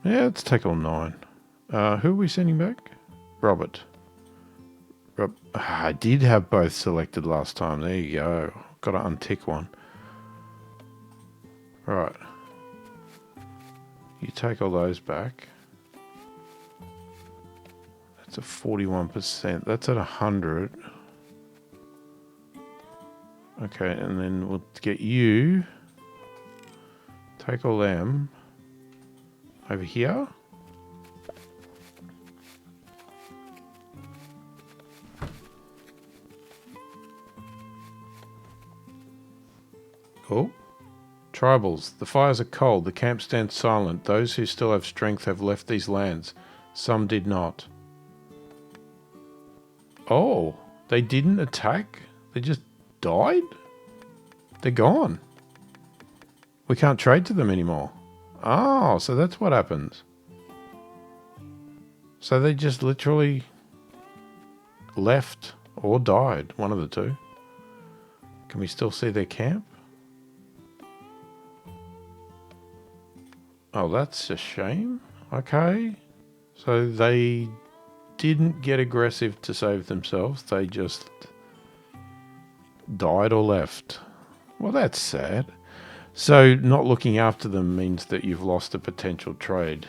S1: Yeah, let's take all 9. Who are we sending back? Robert. I did have both selected last time. There you go. Got to untick one. Right. You take all those back. That's a 41%. That's at 100. Okay, and then we'll get you. Take all them. Over here. Cool. Tribals, the fires are cold, the camp stands silent. Those who still have strength have left these lands. Some did not. Oh, they didn't attack? They just died? They're gone. We can't trade to them anymore. Oh, so that's what happens. So they just literally left or died, one of the two. Can we still see their camp? Oh, that's a shame. Okay. So they didn't get aggressive to save themselves. They just died or left. Well, that's sad. So not looking after them means that you've lost a potential trade.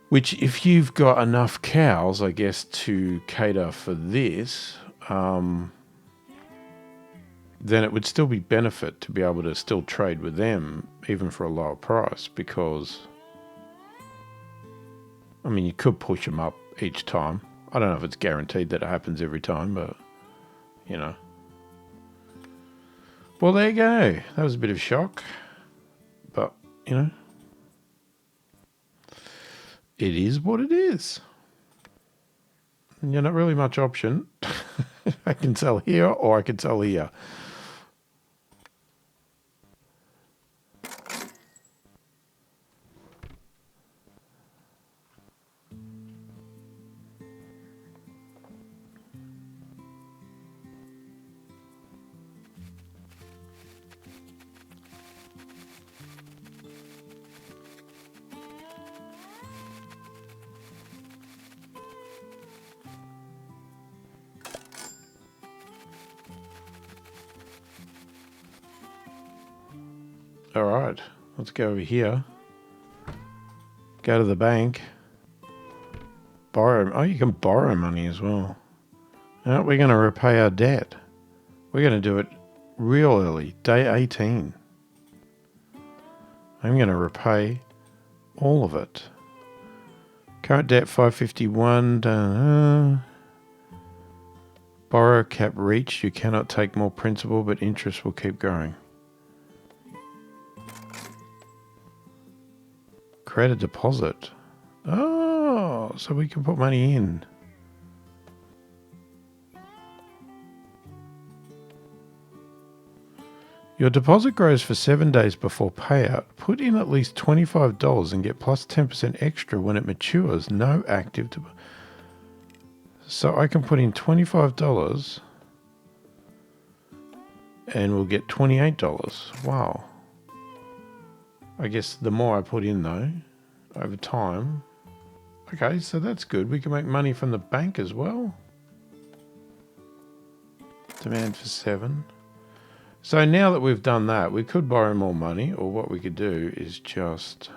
S1: Which, if you've got enough cows, I guess, to cater for this, then it would still be benefit to be able to still trade with them, even for a lower price, because, I mean, you could push them up each time. I don't know if it's guaranteed that it happens every time, but, you know. Well, there you go. That was a bit of a shock, but, you know. It is what it is. You're not really much option. I can sell here or I can sell here. All right, let's go over here. Go to the bank. Borrow. Oh, you can borrow money as well. No, we're going to repay our debt. We're going to do it real early, day 18. I'm going to repay all of it. Current debt 551. Borrow cap reached. You cannot take more principal, but interest will keep growing. Create a deposit. Oh, so we can put money in. Your deposit grows for 7 days before payout. Put in at least $25 and get plus 10% extra when it matures. No active deposit. So I can put in $25 and we'll get $28. Wow. I guess the more I put in though, over time. Okay, so that's good. We can make money from the bank as well. Demand for 7. So now that we've done that, we could borrow more money, or what we could do is just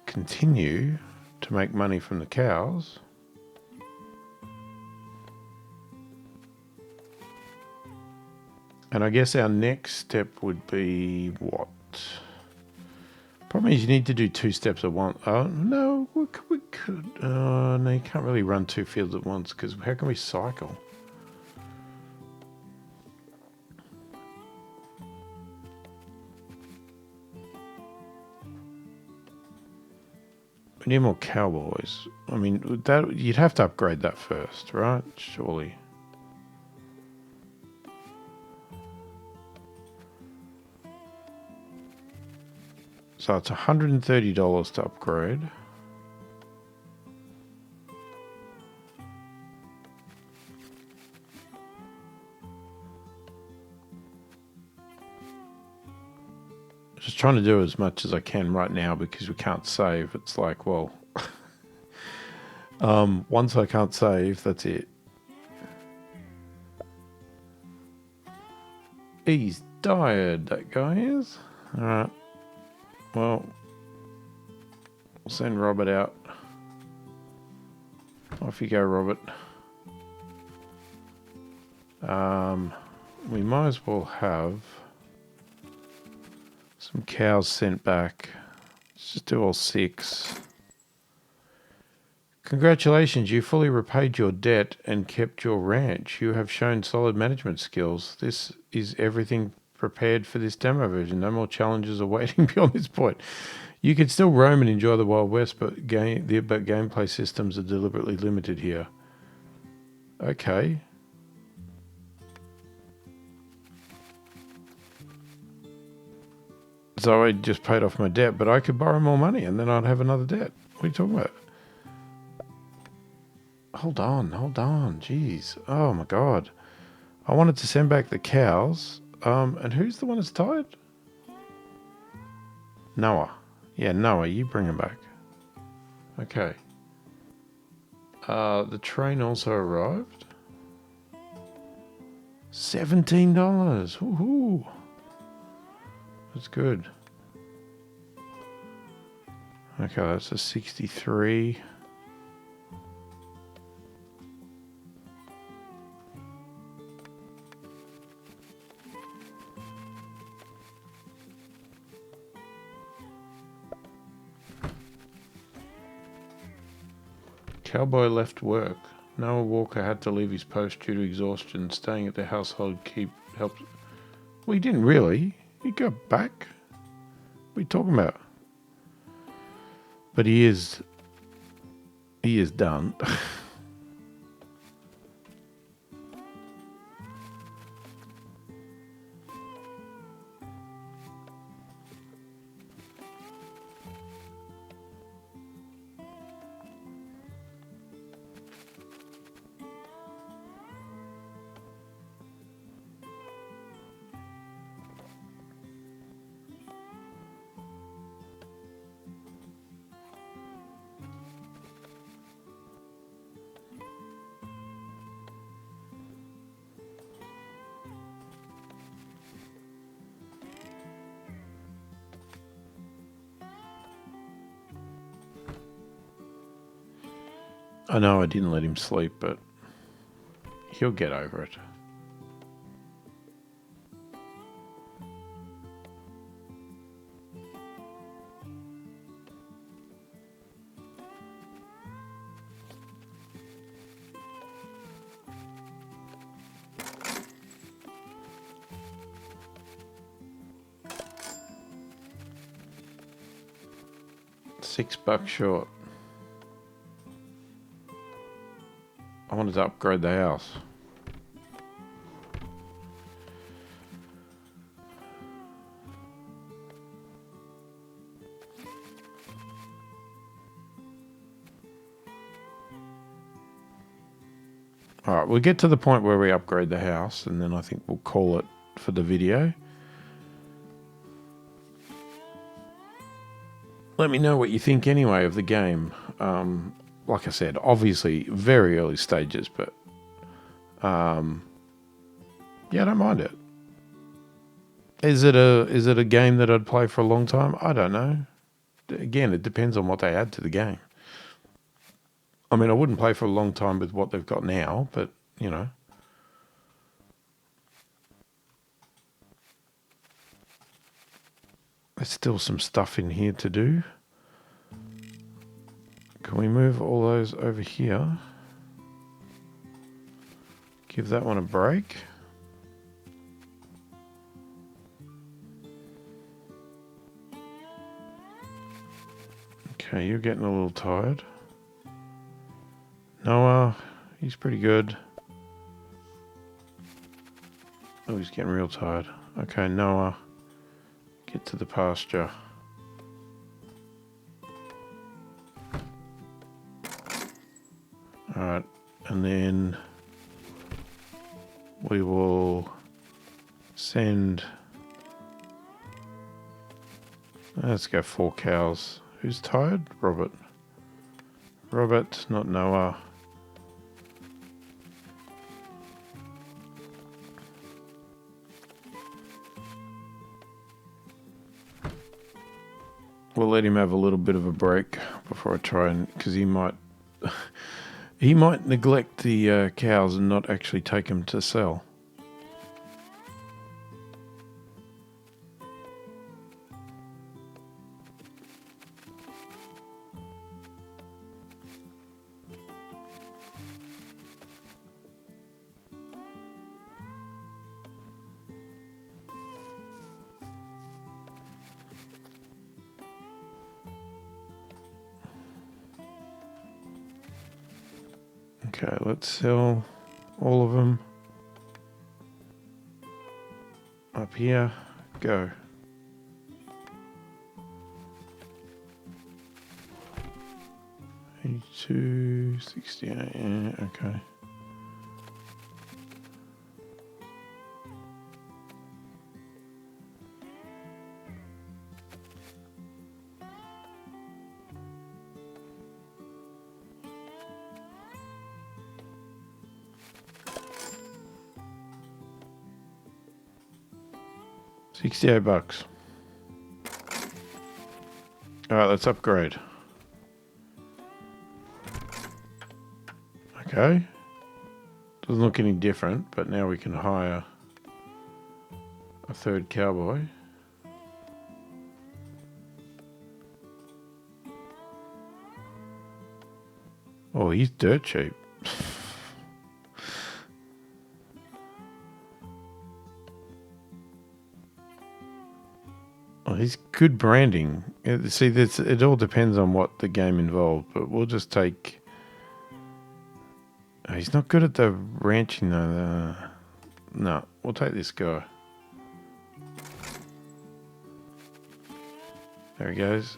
S1: continue to make money from the cows. And I guess our next step would be what? Problem is you need to do 2 steps at once. Oh, no, we could. No, you can't really run 2 fields at once because how can we cycle? We need more cowboys. I mean, that you'd have to upgrade that first, right? Surely. So it's $130 to upgrade. Just trying to do as much as I can right now because we can't save. It's like, well, once I can't save, that's it. He's tired, that guy is. All right. Well, we'll send Robert out. Off you go, Robert. We might as well have some cows sent back. Let's just do all 6. Congratulations, you fully repaid your debt and kept your ranch. You have shown solid management skills. This is everything prepared for this demo version. No more challenges awaiting beyond this point. You can still roam and enjoy the Wild West, but gameplay systems are deliberately limited here. Okay. So I just paid off my debt, but I could borrow more money and then I'd have another debt. What are you talking about? Hold on. Jeez. Oh my God. I wanted to send back the cows. And who's the one that's tired? Noah. Yeah, Noah, you bring him back. Okay. The train also arrived. $17. Woohoo. That's good. Okay, that's a 63. Cowboy left work. Noah Walker had to leave his post due to exhaustion. Staying at the household keep helped. Well, he didn't really. He got back. What are you talking about? But he is done. I know I didn't let him sleep, but he'll get over it. $6 short. I wanted to upgrade the house. All right, we'll get to the point where we upgrade the house, and then I think we'll call it for the video. Let me know what you think anyway of the game. Like I said, obviously very early stages, but yeah, I don't mind it. Is it a game that I'd play for a long time? I don't know. Again, it depends on what they add to the game. I mean, I wouldn't play for a long time with what they've got now, but you know. There's still some stuff in here to do. Can we move all those over here? Give that one a break. Okay, you're getting a little tired. Noah, he's pretty good. Oh, he's getting real tired. Okay, Noah, get to the pasture. Alright, and then we will send... Let's go 4 cows. Who's tired? Robert. Robert, not Noah. We'll let him have a little bit of a break before I try and... Because he might... he might neglect the cows and not actually take them to sell. Okay, let's sell all of them. Up here, go. $82.68, yeah, okay. $68. Alright, let's upgrade. Okay. Doesn't look any different, but now we can hire a third cowboy. Oh, he's dirt cheap. Oh, he's good branding. See, it all depends on what the game involved, but we'll just take... Oh, he's not good at the ranching though. No, we'll take this guy. There he goes.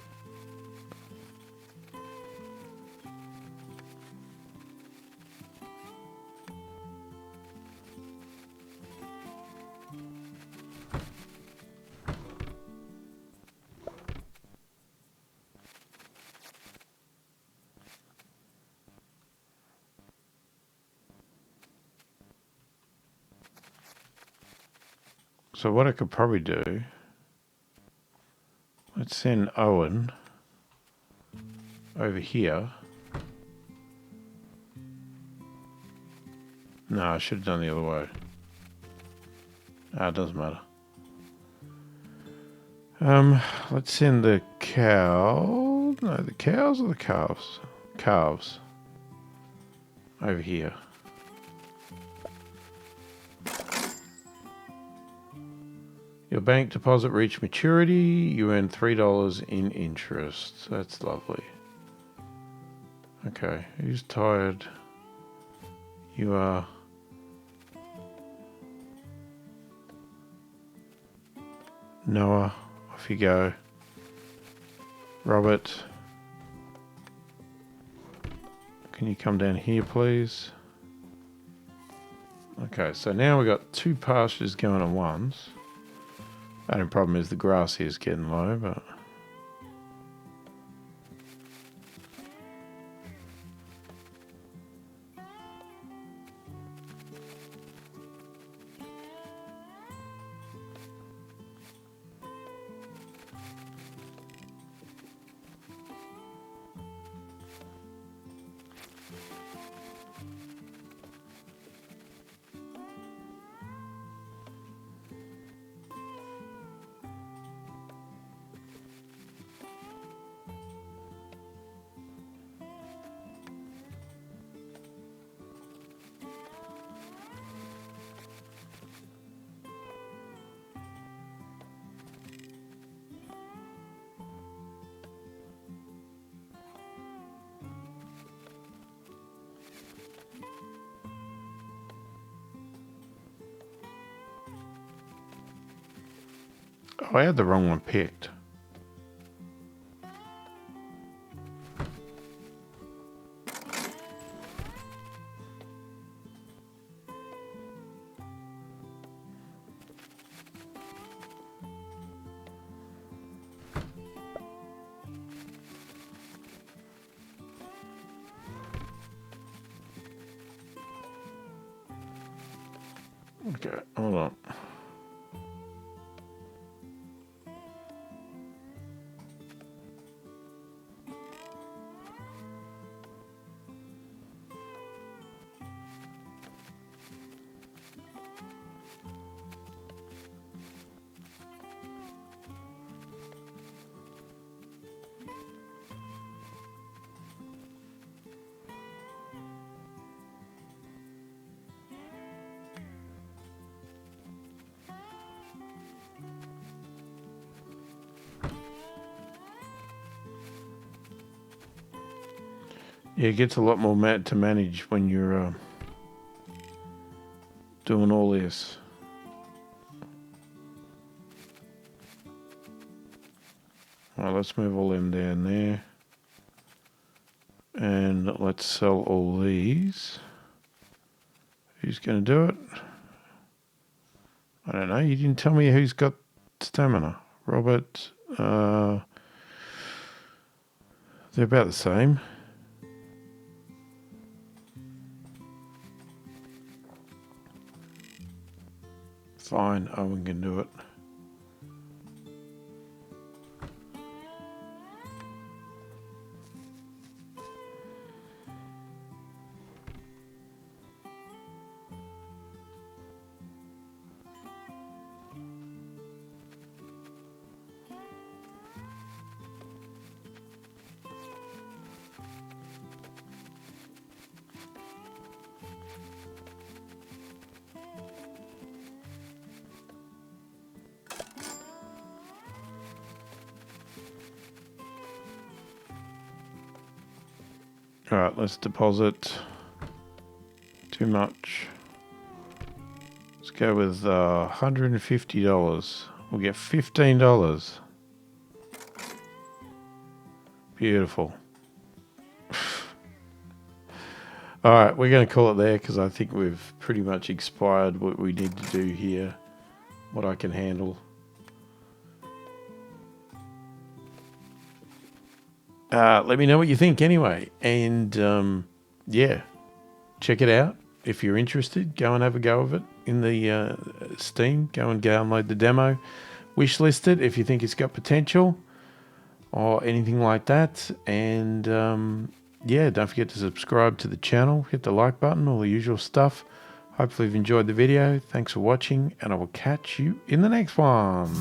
S1: So what I could probably do, let's send Owen over here. No, I should have done the other way. Ah, it doesn't matter. Let's send the cow. No, the cows or the calves? Calves. Over here. Your bank deposit reached maturity. You earn $3 in interest. That's lovely. Okay, who's tired? You are. Noah, off you go. Robert, can you come down here, please? Okay, so now we've got 2 pastures going at once. The only problem is the grass here is getting low, but... Oh, I had the wrong one picked. Okay, hold on. Yeah, it gets a lot more to manage when you're doing all this. Alright, let's move all them down there. And let's sell all these. Who's going to do it? I don't know. You didn't tell me who's got stamina. Robert. They're about the same. Fine, Owen can do it. Alright, let's deposit. Too much. Let's go with $150. We'll get $15. Beautiful. Alright, we're going to call it there because I think we've pretty much expired what we need to do here. What I can handle. Let me know what you think anyway. And yeah, check it out. If you're interested, go and have a go of it in the Steam. Go and download the demo. Wishlist it if you think it's got potential or anything like that. And yeah, don't forget to subscribe to the channel. Hit the like button, all the usual stuff. Hopefully you've enjoyed the video. Thanks for watching, and I will catch you in the next one.